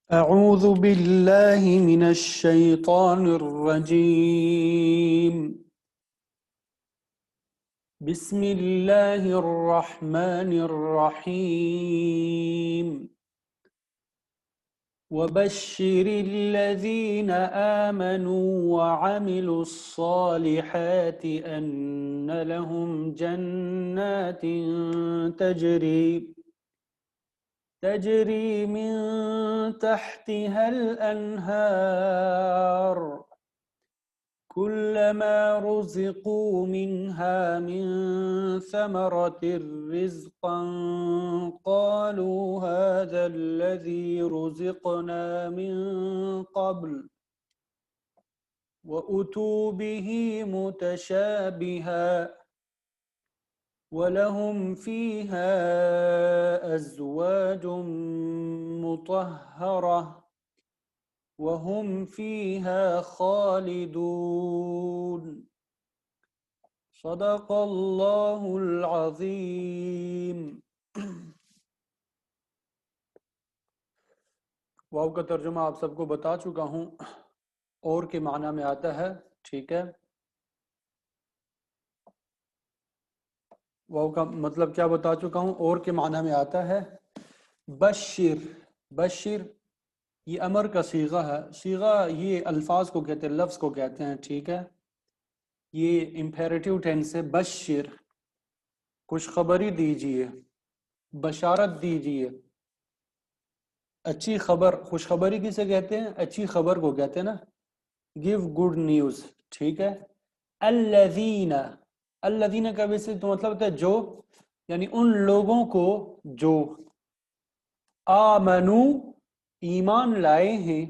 أعوذ بالله من الشيطان الرجيم. بسم الله الرحمن الرحيم. وبشر الذين آمنوا وعملوا الصالحات أن لهم جنات تجري من تحتها الأنهار كلما رزقوا منها من ثمرة رزقا قالوا هذا الذي رزقنا من قبل وأتوا به متشابها ولهم فيها أزواج مطهرة وهم فيها خالدون. صدق اللہ العظیم. واو کا ترجمہ آپ سب کو بتا چکا ہوں، اور کے معنی میں آتا ہے. ٹھیک ہے، واو کا مطلب کیا بتا چکا ہوں، اور کے معنی میں آتا ہے. بشر، بشر یہ امر کا صیغہ ہے. صیغہ یہ الفاظ کو کہتے ہیں، لفظ کو کہتے ہیں. ٹھیک ہے، یہ امپیریٹیو ٹینس سے بشر، خوشخبری دیجیے، بشارت دیجیے، اچھی خبر. خوشخبری کسے کہتے ہیں؟ اچھی خبر کو کہتے ہیں نا، گیو گڈ نیوز. ٹھیک ہے. الذین، الذین کا ویسے تو مطلب ہوتا ہے جو، یعنی ان لوگوں کو جو آمنو ایمان لائے ہیں،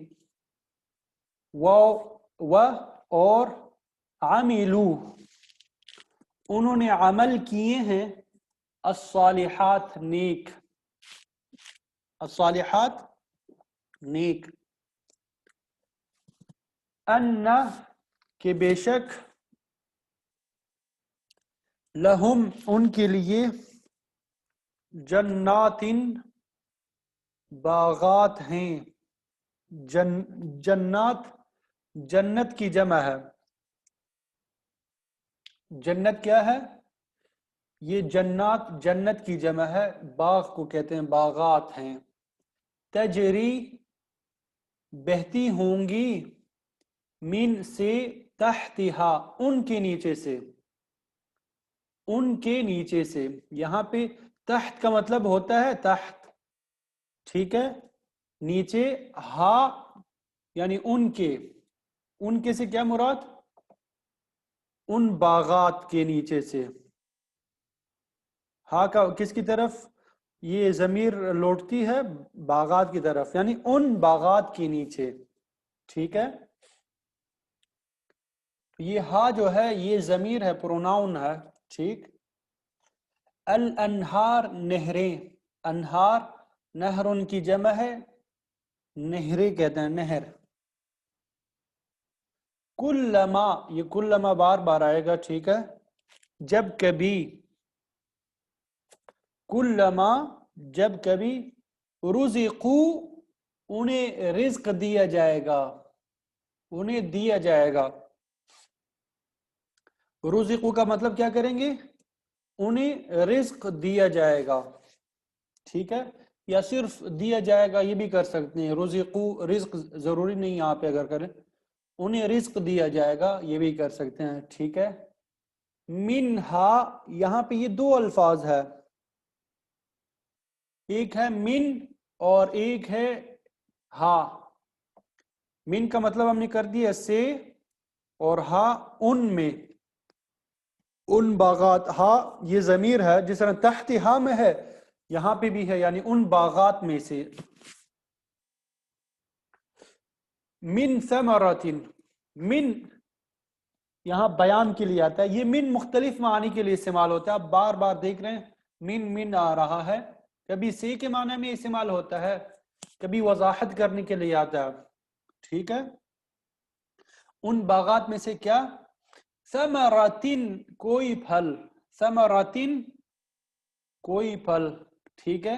و اور عملو انہوں نے عمل کیے ہیں، الصالحات نیک، الصالحات نیک. ان کہ بے شک، لہم ان کے لیے، جنات باغات ہیں. جنات جنت کی جمع ہے. جنت کیا ہے؟ یہ جنات جنت کی جمع ہے، باغ کو کہتے ہیں باغات ہیں. تجری بہتی ہوں گی، من سے، تحتہا ان کے نیچے سے، ان کے نیچے سے. یہاں پہ تحت کا مطلب ہوتا ہے تحت. ٹھیک ہے، نیچے، ہا یعنی ان کے. ان کے سے کیا مراد؟ ان باغات کے نیچے سے. ہا کا کس کی طرف یہ ضمیر لوٹتی ہے؟ باغات کی طرف، یعنی ان باغات کے نیچے. ٹھیک ہے، یہ ہا جو ہے یہ ضمیر ہے، پروناؤن ہے. ٹھیک. الانہار نہریں، انہار نہر ان کی جمع ہے، نہریں کہتے ہیں نہر. کلما، یہ کلما بار بار آئے گا. ٹھیک ہے، جب کبھی، کلما جب کبھی، رزقو انہیں رزق دیا جائے گا، انہیں دیا جائے گا. رزقو کا مطلب کیا کریں گے؟ انہیں رزق دیا جائے گا. ٹھیک ہے، یا صرف دیا جائے گا یہ بھی کر سکتے ہیں. رزقو رزق ضروری نہیں یہاں پہ اگر کریں. انہیں رزق دیا جائے گا یہ بھی کر سکتے ہیں. ٹھیک ہے. منہا یہاں پہ یہ دو الفاظ ہے، ایک ہے من اور ایک ہے ہا. من کا مطلب ہم نے کر دیا سے، اور ہا ان میں، ان باغات. ہا یہ ضمیر ہے، جس طرح تحت ہا میں ہے یہاں پہ بھی ہے، یعنی ان باغات میں سے. من ثمرات، من یہاں بیان کے لیے آتا ہے. یہ من مختلف معانی کے لیے استعمال ہوتا ہے. آپ بار بار دیکھ رہے ہیں من آ رہا ہے. کبھی سے کے معنی میں استعمال ہوتا ہے، کبھی وضاحت کرنے کے لیے آتا ہے. ٹھیک ہے. ان باغات میں سے کیا؟ ثمراتن کوئی پھل، ثمراتن کوئی پھل. ٹھیک ہے،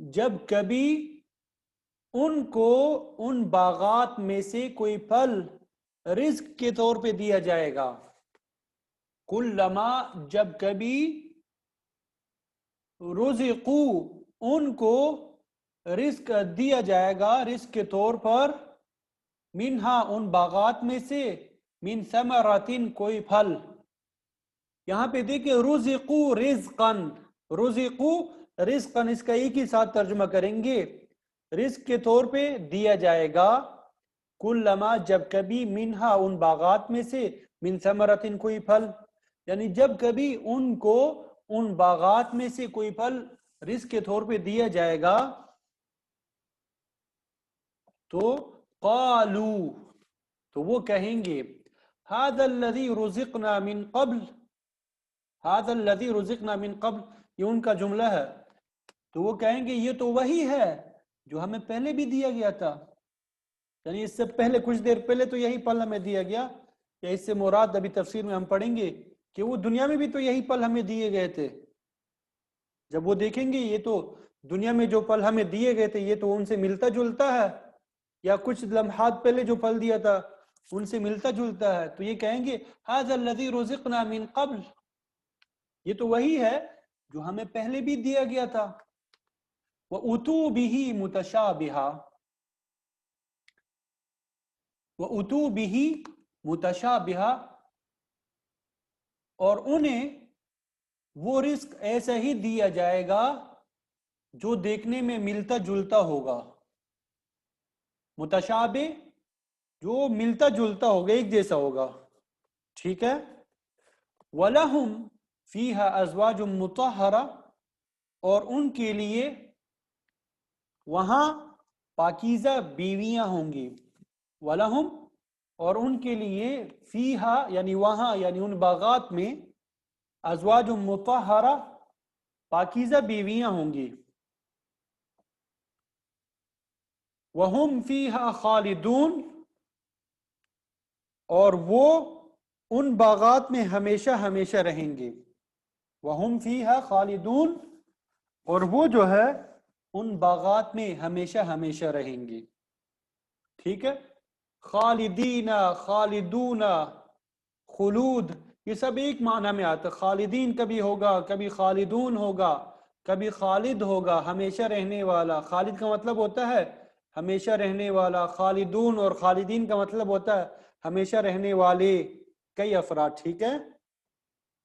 جب کبھی ان کو ان باغات میں سے کوئی پھل رزق کے طور پہ دیا جائے گا. کلما جب کبھی رزقو ان کو رزق دیا جائے گا رزق کے طور پر منہا ان باغات میں سے من ثمراتن کوئی پھل. یہاں پہ دیکھیں رزقو رزقن رزقو رزقن اس کا ایک ہی ساتھ ترجمہ کریں گے. رزق کے طور پہ دیا جائے گا کلما جب کبھی منہا ان باغات میں سے من ثمراتن کوئی پھل یعنی جب کبھی ان کو ان باغات میں سے کوئی پھل رزق کے طور پہ دیا جائے گا تو قالو تو وہ کہیں گے هذا الذي رزقنا من قبل هذا الذي رزقنا من قبل یہ ان کا جملہ ہے تو وہ کہیں گے یہ تو وہی ہے جو ہمیں پہلے بھی دیا گیا تھا یعنی اس سے پہلے کچھ دیر پہلے تو یہی پھل ہمیں دیا گیا یا اس سے مراد ابھی تفسیر میں ہم پڑھیں گے کہ وہ دنیا میں بھی تو یہی پھل ہمیں دیے گئے تھے. جب وہ دیکھیں گے یہ تو دنیا میں جو پھل ہمیں دیے گئے تھے یہ تو ان سے ملتا جلتا ہے یا کچھ لمحات پہلے جو پھل دیا تھا ان سے ملتا جلتا ہے تو یہ کہیں گے هذا الذي رزقنا من قبل یہ تو وہی ہے جو ہمیں پہلے بھی دیا گیا تھا. وَأُتُوا بِهِ مُتَشَابِهًا وَأُتُوا بِهِ مُتَشَابِهًا اور انہیں وہ رزق ایسا ہی دیا جائے گا جو دیکھنے میں ملتا جلتا ہوگا. متشابہ جو ملتا جلتا ہوگا ایک جیسا ہوگا ٹھیک ہے. وَلَهُمْ فِيهَا أَزْوَاجٌ مُطَهَّرَةٌ اور ان کے لیے وہاں پاکیزہ بیویاں ہوں گی. وَلَهُمْ اور ان کے لیے فیہا یعنی وہاں یعنی ان باغات میں ازواج مطہرہ پاکیزہ بیویاں ہوں گی. وَهُمْ فِيهَا خَالِدُونَ اور وہ ان باغات میں ہمیشہ ہمیشہ رہیں گے. وَهُمْ فِيهَا خَالِدُونَ اور وہ جو ہے ان باغات میں ہمیشہ ہمیشہ رہیں گے ٹھیک ہے. خالدین خالدون خلود یہ سب ایک معنی میں آتا ہے. خالدین کبھی ہوگا کبھی خالدون ہوگا کبھی خالد ہوگا ہمیشہ رہنے والا. خالد کا مطلب ہوتا ہے ہمیشہ رہنے والا. خالدون اور خالدین کا مطلب ہوتا ہے ہمیشہ رہنے والے کئی افراد ٹھیک ہے.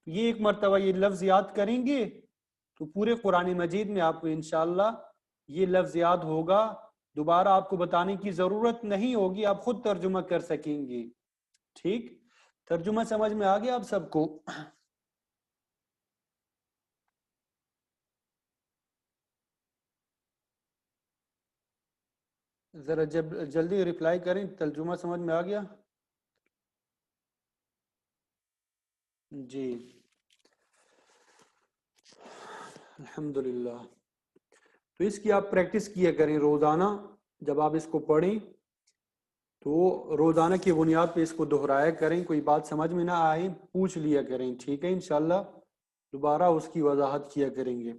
یہ ایک مرتبہ یہ لفظ یاد کریں گے تو پورے قرآن مجید میں آپ کو انشاءاللہ یہ لفظ یاد ہوگا. دوبارہ آپ کو بتانے کی ضرورت نہیں ہوگی آپ خود ترجمہ کر سکیں گے ٹھیک. ترجمہ سمجھ میں آ گیا آپ سب کو. ذرا جلدی رپلائی کریں ترجمہ سمجھ میں آ گیا جی الحمدللہ. تو اس کی آپ پریکٹس کیا کریں روزانہ جب آپ اس کو پڑھیں تو روزانہ کی بنیاد پہ اس کو دہرایا کریں. کوئی بات سمجھ میں نہ آئے پوچھ لیا کریں ٹھیک ہے. انشاءاللہ دوبارہ اس کی وضاحت کیا کریں گے.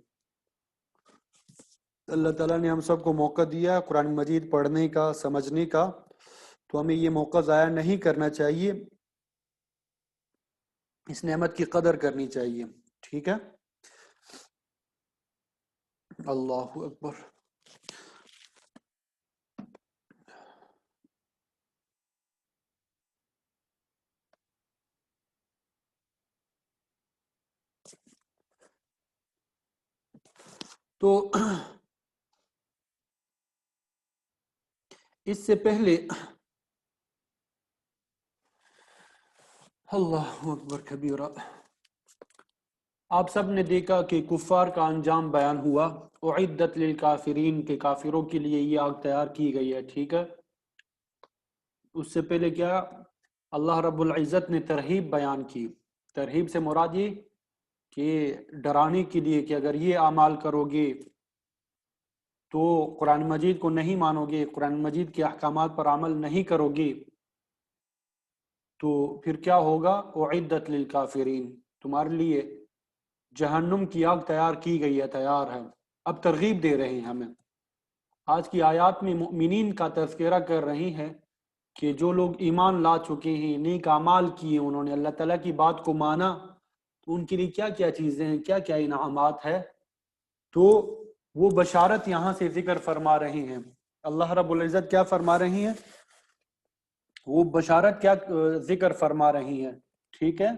اللہ تعالیٰ نے ہم سب کو موقع دیا قرآن مجید پڑھنے کا سمجھنے کا تو ہمیں یہ موقع ضائع نہیں کرنا چاہیے. اس نعمت کی قدر کرنی چاہیے ٹھیک ہے. اللہ اکبر. تو اس سے پہلے اللہ اکبر کبیرہ آپ سب نے دیکھا کہ کفار کا انجام بیان ہوا. اعدت للکافرین کے کافروں کے لیے یہ آگ تیار کی گئی ہے ٹھیک ہے. اس سے پہلے کیا اللہ رب العزت نے ترہیب بیان کی. ترہیب سے مراد یہ کہ ڈرانے کے لیے کہ اگر یہ اعمال کرو گے تو قرآن مجید کو نہیں مانو گے قرآن مجید کے احکامات پر عمل نہیں کرو گے تو پھر کیا ہوگا. اعدت للکافرین تمہارے لیے جہنم کی آگ تیار کی گئی ہے تیار ہے. اب ترغیب دے رہے ہیں ہمیں. آج کی آیات میں مؤمنین کا تذکرہ کر رہی ہیں کہ جو لوگ ایمان لا چکے ہیں، نیک اعمال کیے، انہوں نے اللہ تعالیٰ کی بات کو مانا، تو ان کے لیے کیا کیا چیزیں ہیں، کیا کیا انعامات ہے. تو وہ بشارت یہاں سے ذکر فرما رہے ہیں. اللہ رب العزت کیا فرما رہی ہیں، وہ بشارت کیا ذکر فرما رہی ہیں. ٹھیک ہے.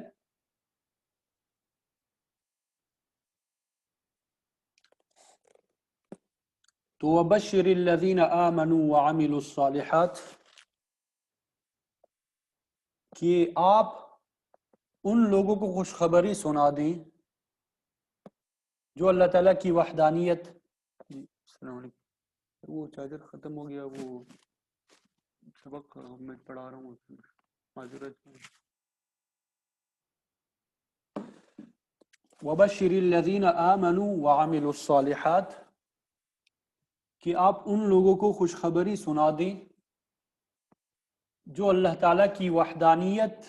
تو وَبَشِّرِ الَّذِينَ آمَنُوا وَعَمِلُوا الصَّالِحَاتِ، کہ آپ ان لوگوں کو خوشخبری سنا دیں جو اللہ تعالیٰ کی وحدانیت. جی السلام علیکم. وہ چارجر ختم ہو گیا، وہ سبق میں پڑھا رہا ہوں، معذرت. وَبَشِّرِ الَّذِينَ آمَنُوا وَعَمِلُوا الصَّالِحَاتِ، کہ آپ ان لوگوں کو خوشخبری سنا دیں جو اللہ تعالیٰ کی وحدانیت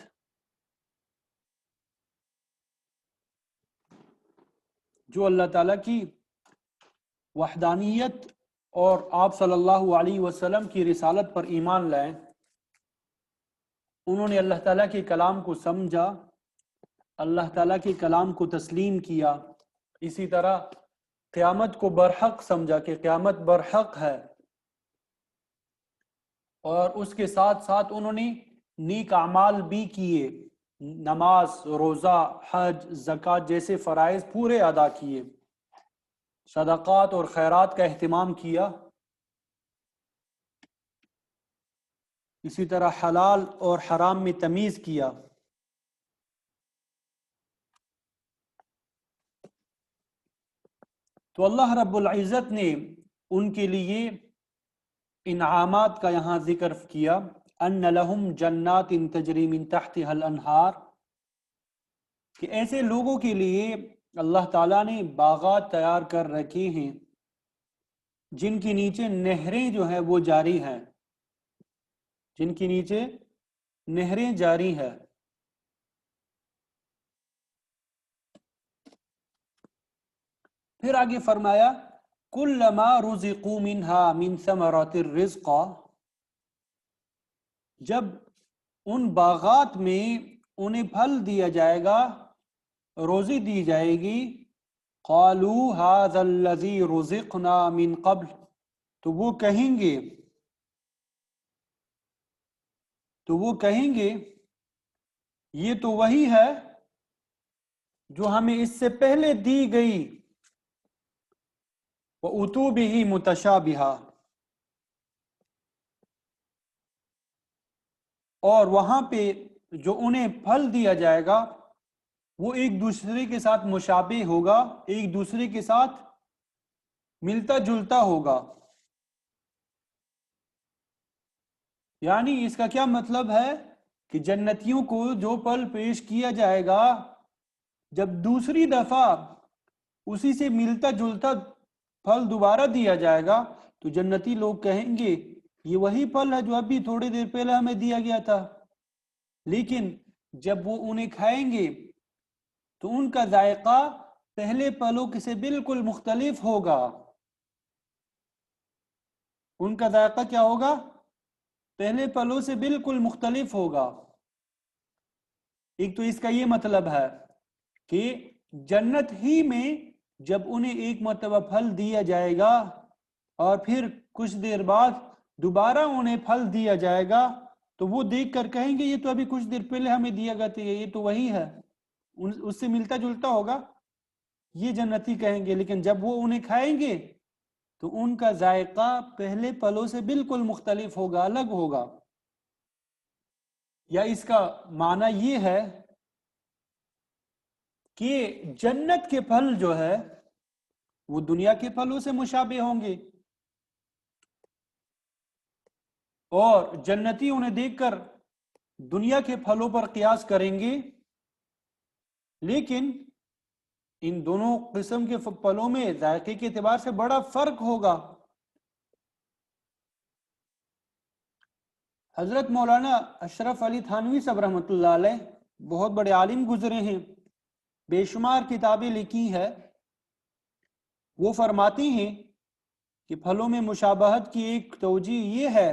اور آپ صلی اللہ علیہ وسلم کی رسالت پر ایمان لائیں. انہوں نے اللہ تعالیٰ کے کلام کو سمجھا، اللہ تعالیٰ کے کلام کو تسلیم کیا، اسی طرح قیامت کو برحق سمجھا کہ قیامت برحق ہے، اور اس کے ساتھ ساتھ انہوں نے نیک اعمال بھی کیے، نماز، روزہ، حج، زکوٰۃ جیسے فرائض پورے ادا کیے، صدقات اور خیرات کا اہتمام کیا، اسی طرح حلال اور حرام میں تمیز کیا. تو اللہ رب العزت نے ان کے لیے انعامات کا یہاں ذکر کیا. ان لہم جنات تجری من تحتها الانہار، کہ ایسے لوگوں کے لیے اللہ تعالیٰ نے باغات تیار کر رکھے ہیں جن کے نیچے نہریں جو ہیں وہ جاری ہیں، جن کے نیچے نہریں جاری ہیں. پھر آگے فرمایا کلما رزقوا منها من ثمرات الرزق، جب ان باغات میں انہیں پھل دیا جائے گا، روزی دی جائے گی، قالوا هذا الذي رزقنا من قبل، تو وہ کہیں گے یہ تو وہی ہے جو ہمیں اس سے پہلے دی گئی. وَأُتُوا بِهِ مُتَشَابِهًا، اور وہاں پہ جو انہیں پھل دیا جائے گا وہ ایک دوسرے کے ساتھ مشابہ ہوگا، ایک دوسرے کے ساتھ ملتا جلتا ہوگا. یعنی اس کا کیا مطلب ہے کہ جنتیوں کو جو پھل پیش کیا جائے گا، جب دوسری دفعہ اسی سے ملتا جلتا پھل دوبارہ دیا جائے گا تو جنتی لوگ کہیں گے یہ وہی پھل ہے جو ابھی تھوڑی دیر پہلے ہمیں دیا گیا تھا. لیکن جب وہ انہیں کھائیں گے تو ان کا ذائقہ پہلے پھلوں سے بالکل مختلف ہوگا. ان کا ذائقہ کیا ہوگا؟ پہلے پھلوں سے بالکل مختلف ہوگا. ایک تو اس کا یہ مطلب ہے کہ جنت ہی میں جب انہیں ایک مرتبہ پھل دیا جائے گا اور پھر کچھ دیر بعد دوبارہ انہیں پھل دیا جائے گا تو وہ دیکھ کر کہیں گے یہ تو ابھی کچھ دیر پہلے ہمیں دیا گیا تھا، یہ تو وہی ہے، اس سے ملتا جلتا ہوگا، یہ جنتی کہیں گے. لیکن جب وہ انہیں کھائیں گے تو ان کا ذائقہ پہلے پھلوں سے بالکل مختلف ہوگا، الگ ہوگا. یا اس کا معنی یہ ہے کہ جنت کے پھل جو ہے وہ دنیا کے پھلوں سے مشابہ ہوں گے، اور جنتی انہیں دیکھ کر دنیا کے پھلوں پر قیاس کریں گے. لیکن ان دونوں قسم کے پھلوں میں ذائقے کے اعتبار سے بڑا فرق ہوگا. حضرت مولانا اشرف علی تھانوی صاحب رحمۃ اللہ علیہ بہت بڑے عالم گزرے ہیں، بے شمار کتابیں لکھی ہے. وہ فرماتے ہیں کہ پھلوں میں مشابہت کی ایک توجہ یہ ہے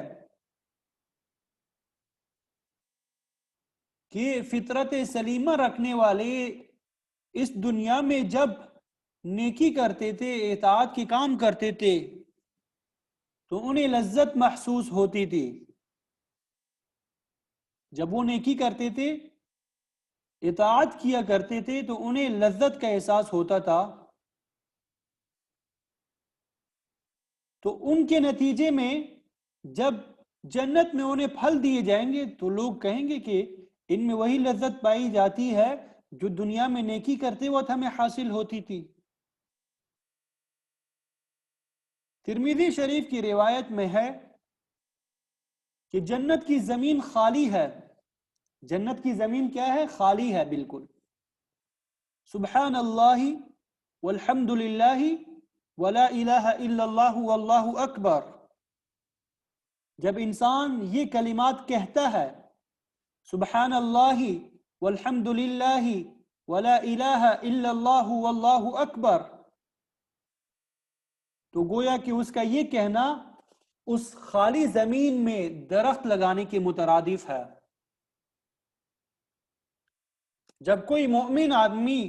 کہ فطرت سلیمہ رکھنے والے اس دنیا میں جب نیکی کرتے تھے، اطاعت کے کام کرتے تھے، تو انہیں لذت محسوس ہوتی تھی. جب وہ نیکی کرتے تھے، اطاعت کیا کرتے تھے، تو انہیں لذت کا احساس ہوتا تھا. تو ان کے نتیجے میں جب جنت میں انہیں پھل دیے جائیں گے تو لوگ کہیں گے کہ ان میں وہی لذت پائی جاتی ہے جو دنیا میں نیکی کرتے وقت ہمیں حاصل ہوتی تھی. ترمذی شریف کی روایت میں ہے کہ جنت کی زمین خالی ہے. جنت کی زمین کیا ہے؟ خالی ہے بالکل. سبحان اللہ والحمد للہ ولا الہ الا اللہ واللہ اکبر. جب انسان یہ کلمات کہتا ہے، سبحان اللہ والحمد للہ ولا الہ الا اللہ واللہ اکبر، تو گویا کہ اس کا یہ کہنا اس خالی زمین میں درخت لگانے کے مترادف ہے. جب کوئی مومن آدمی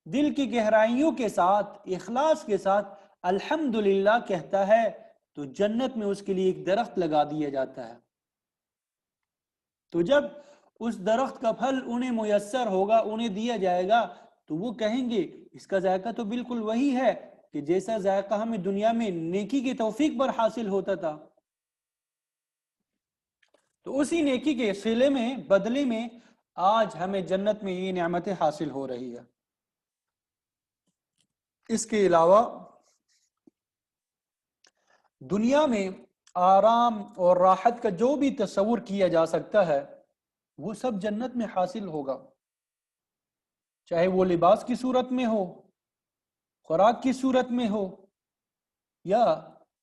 دل کی گہرائیوں کے ساتھ، اخلاص کے ساتھ الحمدللہ کہتا ہے تو جنت میں اس کے لیے ایک درخت لگا دیا جاتا ہے. تو جب اس درخت کا پھل انہیں میسر ہوگا، انہیں دیا جائے گا، تو وہ کہیں گے اس کا ذائقہ تو بالکل وہی ہے کہ جیسا ذائقہ ہمیں دنیا میں نیکی کی توفیق پر حاصل ہوتا تھا. تو اسی نیکی کے صلے میں، بدلے میں آج ہمیں جنت میں یہ نعمتیں حاصل ہو رہی ہے. اس کے علاوہ دنیا میں آرام اور راحت کا جو بھی تصور کیا جا سکتا ہے وہ سب جنت میں حاصل ہوگا، چاہے وہ لباس کی صورت میں ہو، خوراک کی صورت میں ہو، یا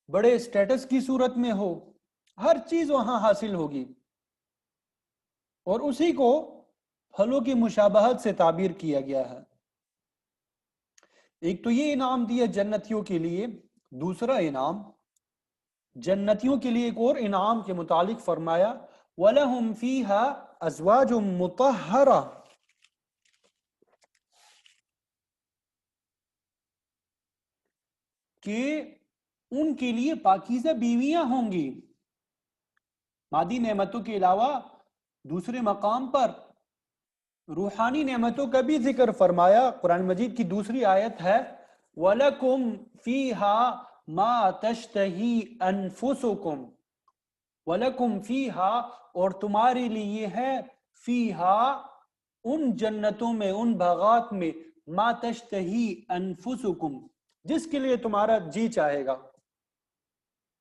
بڑے سٹیٹس کی صورت میں ہو. ہر چیز وہاں حاصل ہوگی، اور اسی کو پھلوں کی مشابہت سے تعبیر کیا گیا ہے. ایک تو یہ انعام دیا جنتیوں کے لیے. دوسرا انعام جنتیوں کے لیے ایک اور انعام کے متعلق فرمایا وَلَهُمْ فِيهَا أَزْوَاجٌ مُطَهَّرَةٌ، کہ ان کے لیے پاکیزہ بیویاں ہوں گی. مادی نعمتوں کے علاوہ دوسرے مقام پر روحانی نعمتوں کا بھی ذکر فرمایا. قرآن مجید کی دوسری آیت ہے وَلَكُمْ فِيهَا مَا تَشْتَهِي أَنفُسُكُمْ، وَلَكُمْ فِيهَا، اور تمہارے لیے ہے فِيهَا، ان جنتوں میں، ان باغات میں، مَا تَشْتَهِي أَنفُسُكُمْ، جس کے لیے تمہارا جی چاہے گا،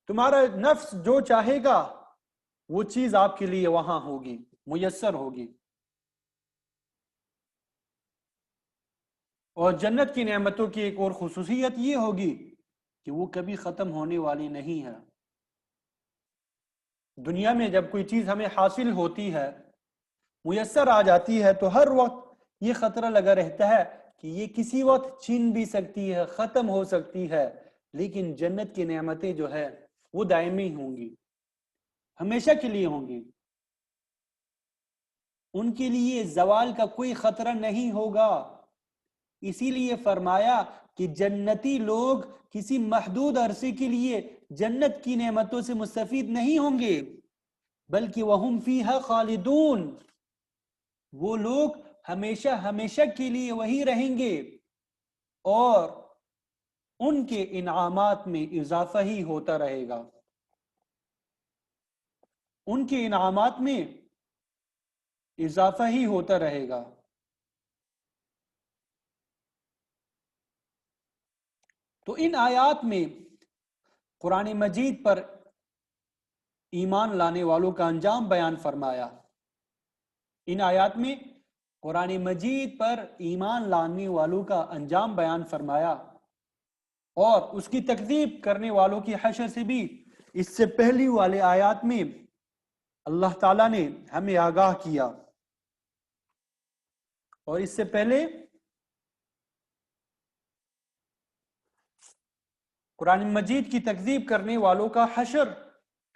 تمہارا نفس جو چاہے گا وہ چیز آپ کے لیے وہاں ہوگی، میسر ہوگی. اور جنت کی نعمتوں کی ایک اور خصوصیت یہ ہوگی کہ وہ کبھی ختم ہونے والی نہیں ہے. دنیا میں جب کوئی چیز ہمیں حاصل ہوتی ہے، میسر آ جاتی ہے، تو ہر وقت یہ خطرہ لگا رہتا ہے کہ یہ کسی وقت چھین بھی سکتی ہے، ختم ہو سکتی ہے. لیکن جنت کی نعمتیں جو ہے وہ دائمی ہوں گی، ہمیشہ کے لیے ہوں گی. ان کے لیے زوال کا کوئی خطرہ نہیں ہوگا. اسی لیے فرمایا کہ جنتی لوگ کسی محدود عرصے کے لیے جنت کی نعمتوں سے مستفید نہیں ہوں گے، بلکہ وَهُمْ فِيهَا خَالِدُونَ، وہ لوگ ہمیشہ ہمیشہ کے لیے وہی رہیں گے، اور ان کے انعامات میں اضافہ ہی ہوتا رہے گا. ان کے انعامات میں اضافہ ہی ہوتا رہے گا. تو ان آیات میں قرآن مجید پر ایمان لانے والوں کا انجام بیان فرمایا. ان آیات میں قرآن مجید پر ایمان لانے والوں کا انجام بیان فرمایا، اور اس کی تکذیب کرنے والوں کی حشر سے بھی اس سے پہلی والے آیات میں اللہ تعالیٰ نے ہمیں آگاہ کیا. اور اس سے پہلے قرآن مجید کی تکذیب کرنے والوں کا حشر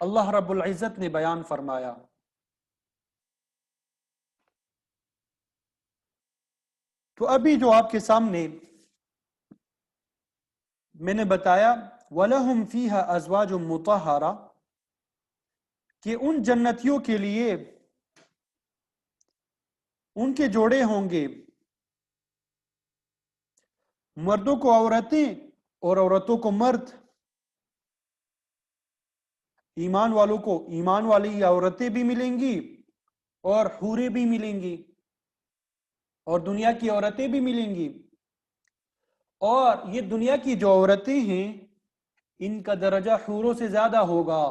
اللہ رب العزت نے بیان فرمایا۔ تو ابھی جو آپ کے سامنے میں نے بتایا وَلَهُمْ فِيهَا أَزْوَاجٌ مُطَهَّرَةٌ کہ ان جنتیوں کے لیے ان کے جوڑے ہوں گے، مردوں کو عورتیں اور عورتوں کو مرد، ایمان والوں کو ایمان والی عورتیں بھی ملیں گی اور حوریں بھی ملیں گی اور دنیا کی عورتیں بھی ملیں گی۔ اور یہ دنیا کی جو عورتیں ہیں ان کا درجہ حوروں سے زیادہ ہوگا۔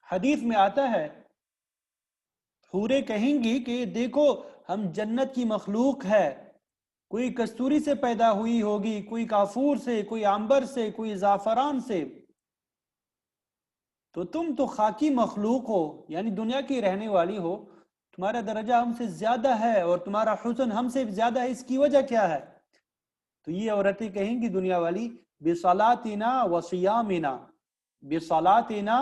حدیث میں آتا ہے حوریں کہیں گی کہ دیکھو ہم جنت کی مخلوق ہے، کوئی کستوری سے پیدا ہوئی ہوگی، کوئی کافور سے، کوئی عنبر سے، کوئی زعفران سے، تو تم تو خاکی مخلوق ہو، یعنی دنیا کی رہنے والی ہو، تمہارا درجہ ہم سے زیادہ ہے اور تمہارا حسن ہم سے زیادہ ہے، اس کی وجہ کیا ہے؟ تو یہ عورتیں کہیں گی دنیا والی بِصَلَاتِنَا وَصِيَامِنَا، بِصَلَاتِنَا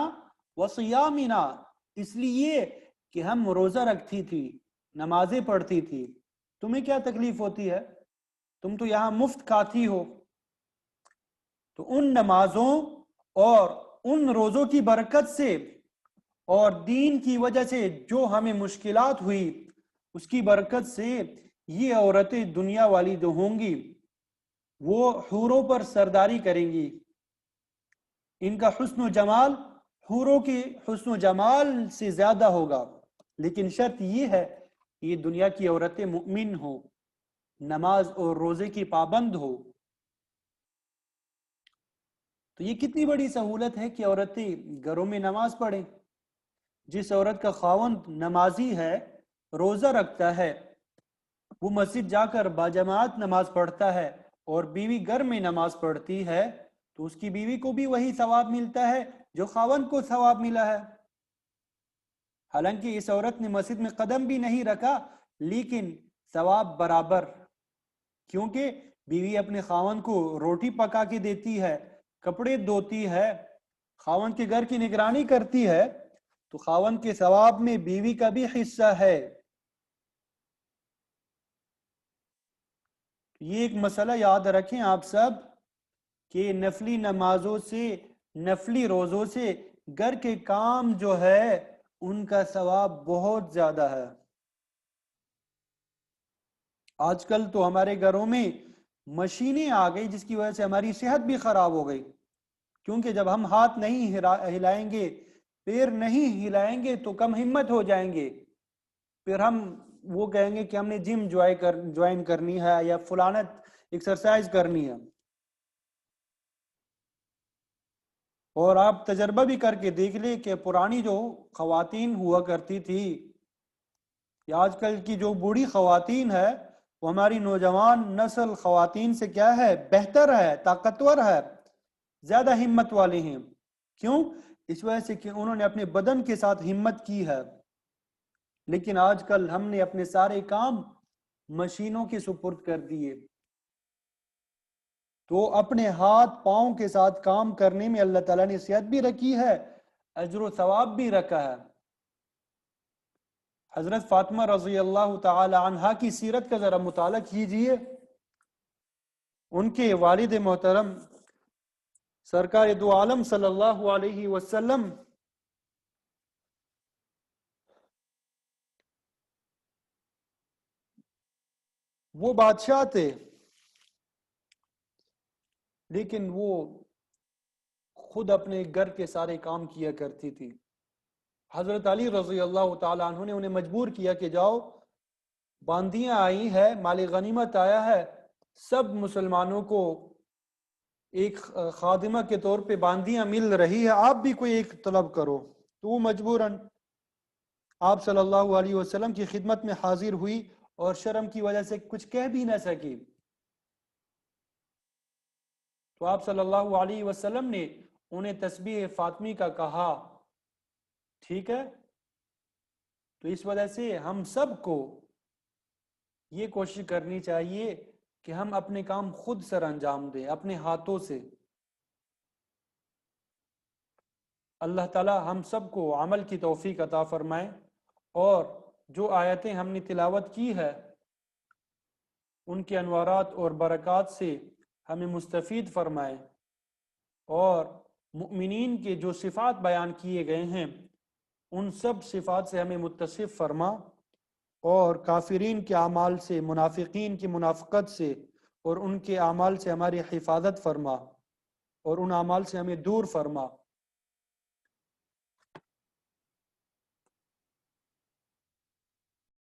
وَصِيَامِنَا، اس لیے کہ ہم روزہ رکھتی تھی، نمازیں پڑھتی تھی، تمہیں کیا تکلیف ہوتی ہے؟ تم تو یہاں مفت کھاتی ہو۔ تو ان نمازوں اور ان روزوں کی برکت سے اور دین کی وجہ سے جو ہمیں مشکلات ہوئی اس کی برکت سے یہ عورتیں دنیا والی جو ہوں گی وہ حوروں پر سرداری کریں گی، ان کا حسن و جمال حوروں کے حسن و جمال سے زیادہ ہوگا، لیکن شرط یہ ہے کہ یہ دنیا کی عورتیں مؤمن ہو، نماز اور روزے کی پابند ہو۔ تو یہ کتنی بڑی سہولت ہے کہ عورتیں گھروں میں نماز پڑھیں۔ جس عورت کا خاوند نمازی ہے، روزہ رکھتا ہے، وہ مسجد جا کر باجماعت نماز پڑھتا ہے اور بیوی گھر میں نماز پڑھتی ہے تو اس کی بیوی کو بھی وہی ثواب ملتا ہے جو خاوند کو ثواب ملا ہے۔ حالانکہ اس عورت نے مسجد میں قدم بھی نہیں رکھا لیکن ثواب برابر، کیونکہ بیوی اپنے خاوند کو روٹی پکا کے دیتی ہے، کپڑے دھوتی ہے، خاوند کے گھر کی نگرانی کرتی ہے، تو خاوند کے ثواب میں بیوی کا بھی حصہ ہے۔ یہ ایک مسئلہ یاد رکھیں آپ سب کہ نفلی نمازوں سے، نفلی روزوں سے گھر کے کام جو ہے ان کا ثواب بہت زیادہ ہے۔ آج کل تو ہمارے گھروں میں مشینیں آ گئی جس کی وجہ سے ہماری صحت بھی خراب ہو گئی، کیونکہ جب ہم ہاتھ نہیں ہلائیں گے، پیر نہیں ہلائیں گے تو کم ہمت ہو جائیں گے، پھر ہم وہ کہیں گے کہ ہم نے جم جوائن کرنی ہے یا فلانت ایکسرسائز کرنی ہے۔ اور آپ تجربہ بھی کر کے دیکھ لیں کہ پرانی جو خواتین ہوا کرتی تھی یا آج کل کی جو بوڑھی خواتین ہے وہ ہماری نوجوان نسل خواتین سے کیا ہے؟ بہتر ہے، طاقتور ہے، زیادہ ہمت والے ہیں۔ کیوں؟ اس وجہ سے کہ انہوں نے اپنے بدن کے ساتھ ہمت کی ہے۔ لیکن آج کل ہم نے اپنے سارے کام مشینوں کے سپرد کر دیے، تو اپنے ہاتھ پاؤں کے ساتھ کام کرنے میں اللہ تعالیٰ نے صحت بھی رکھی ہے، اجر و ثواب بھی رکھا ہے۔ حضرت فاطمہ رضی اللہ تعالی عنہا کی سیرت کا ذرا مطالعہ کیجئے۔ ان کے والد محترم سرکار دو عالم صلی اللہ علیہ وسلم وہ بادشاہ تھے لیکن وہ خود اپنے گھر کے سارے کام کیا کرتی تھی۔ حضرت علی رضی اللہ تعالیٰ عنہ نے انہیں مجبور کیا کہ جاؤ، باندیاں آئی ہے، مال غنیمت آیا ہے، سب مسلمانوں کو ایک خادمہ کے طور پہ باندیاں مل رہی ہے، آپ بھی کوئی ایک طلب کرو۔ تو وہ مجبوراً آپ صلی اللہ علیہ وسلم کی خدمت میں حاضر ہوئی اور شرم کی وجہ سے کچھ کہہ بھی نہ سکی، تو آپ صلی اللہ علیہ وسلم نے انہیں تسبیح فاطمی کا کہا، ٹھیک ہے؟ تو اس وجہ سے ہم سب کو یہ کوشش کرنی چاہیے کہ ہم اپنے کام خود سر انجام دیں، اپنے ہاتھوں سے۔ اللہ تعالی ہم سب کو عمل کی توفیق عطا فرمائے اور جو آیتیں ہم نے تلاوت کی ہے ان کے انوارات اور برکات سے ہمیں مستفید فرمائے اور مؤمنین کے جو صفات بیان کیے گئے ہیں ان سب صفات سے ہمیں متصف فرما اور کافرین کے اعمال سے، منافقین کی منافقت سے اور ان کے اعمال سے ہماری حفاظت فرما اور ان اعمال سے ہمیں دور فرما